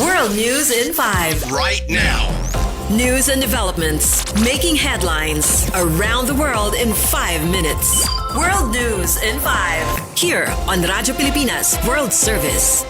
World News in 5. Right now. News and developments making headlines around the world in 5 minutes. World News in 5. Here on Radyo Pilipinas World Service.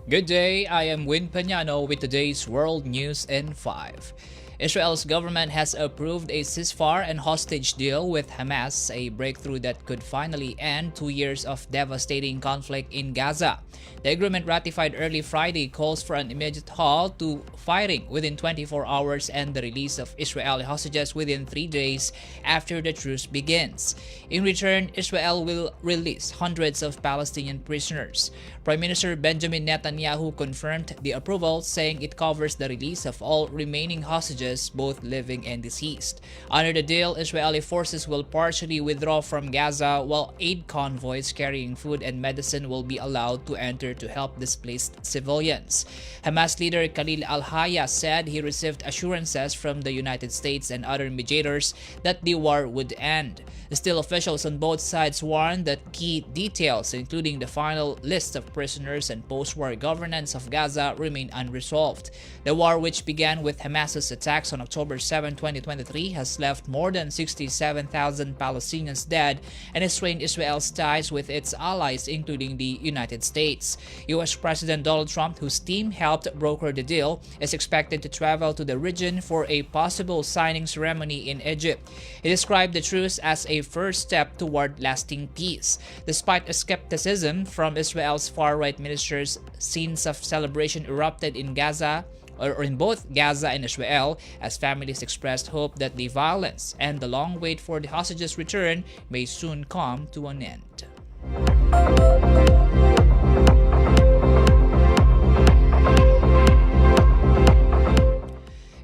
Good day, I am Peñano with today's World News in 5. Israel's government has approved a ceasefire and hostage deal with Hamas, a breakthrough that could finally end 2 years of devastating conflict in Gaza. The agreement ratified early Friday calls for an immediate halt to fighting within 24 hours and the release of Israeli hostages within 3 days after the truce begins. In return, Israel will release hundreds of Palestinian prisoners. Prime Minister Benjamin Netanyahu confirmed the approval, saying it covers the release of all remaining hostages, both living and deceased. Under the deal, Israeli forces will partially withdraw from Gaza, while aid convoys carrying food and medicine will be allowed to enter to help displaced civilians. Hamas leader Khalil al-Hayya said he received assurances from the United States and other mediators that the war would end. Still, officials on both sides warned that key details, including the final list of prisoners and post-war governance of Gaza, remain unresolved. The war, which began with Hamas's attacks on October 7, 2023, has left more than 67,000 Palestinians dead and has strained Israel's ties with its allies, including the United States. U.S. President Donald Trump, whose team helped broker the deal, is expected to travel to the region for a possible signing ceremony in Egypt. He described the truce as a first step toward lasting peace. Despite skepticism from Israel's far-right ministers, scenes of celebration erupted in Gaza, or in both Gaza and Israel, as families expressed hope that the violence and the long wait for the hostages' return may soon come to an end.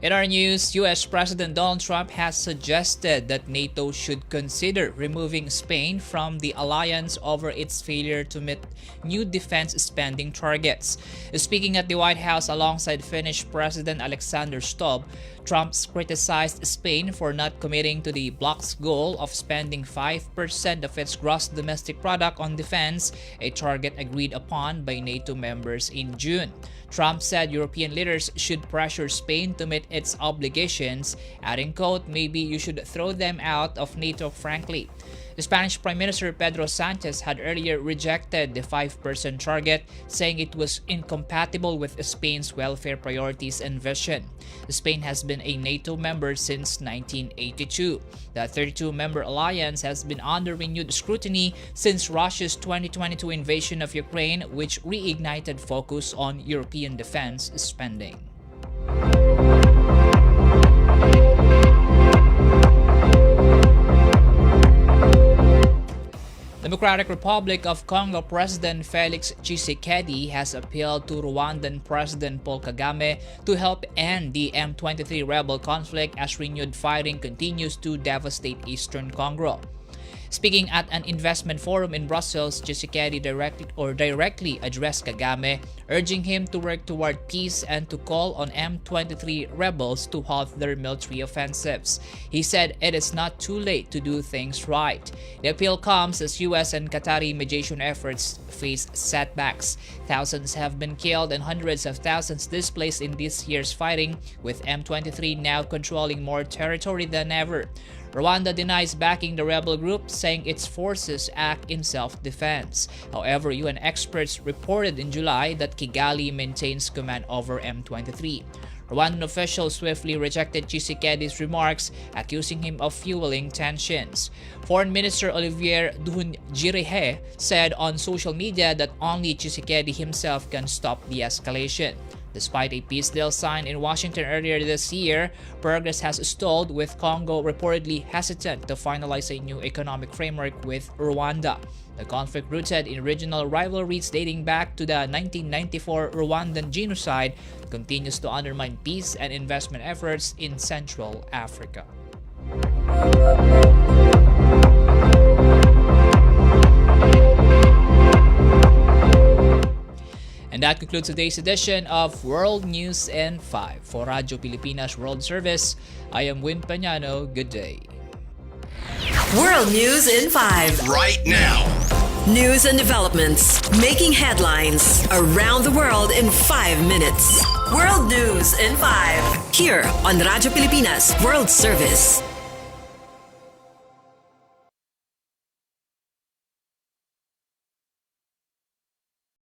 In our news, U.S. President Donald Trump has suggested that NATO should consider removing Spain from the alliance over its failure to meet new defense spending targets. Speaking at the White House alongside Finnish President Alexander Stubb, Trump criticized Spain for not committing to the bloc's goal of spending 5% of its gross domestic product on defense, a target agreed upon by NATO members in June. Trump said European leaders should pressure Spain to meet its obligations, adding, quote, "Maybe you should throw them out of NATO, frankly." The Spanish Prime Minister Pedro Sanchez had earlier rejected the 5% target, saying it was incompatible with Spain's welfare priorities and vision. Spain has been a NATO member since 1982. The 32-member alliance has been under renewed scrutiny since Russia's 2022 invasion of Ukraine, which reignited focus on European defense spending. Democratic Republic of Congo President Felix Tshisekedi has appealed to Rwandan President Paul Kagame to help end the M23 rebel conflict as renewed fighting continues to devastate eastern Congo. Speaking at an investment forum in Brussels, Tshisekedi directly addressed Kagame, urging him to work toward peace and to call on M23 rebels to halt their military offensives. He said it is not too late to do things right. The appeal comes as U.S. and Qatari mediation efforts face setbacks. Thousands have been killed and hundreds of thousands displaced in this year's fighting, with M23 now controlling more territory than ever. Rwanda denies backing the rebel group, saying its forces act in self-defense. However, UN experts reported in July that Kigali maintains command over M23. Rwandan officials swiftly rejected Tshisekedi's remarks, accusing him of fueling tensions. Foreign Minister Olivier Nduhungirehe said on social media that only Tshisekedi himself can stop the escalation. Despite a peace deal signed in Washington earlier this year, progress has stalled, with Congo reportedly hesitant to finalize a new economic framework with Rwanda. The conflict, rooted in regional rivalries dating back to the 1994 Rwandan genocide, continues to undermine peace and investment efforts in Central Africa. And that concludes today's edition of World News in 5. For Radyo Pilipinas World Service, I am Peñano. Good day. World News in 5. Right now. News and developments making headlines around the world in 5 minutes. World News in 5. Here on Radyo Pilipinas World Service.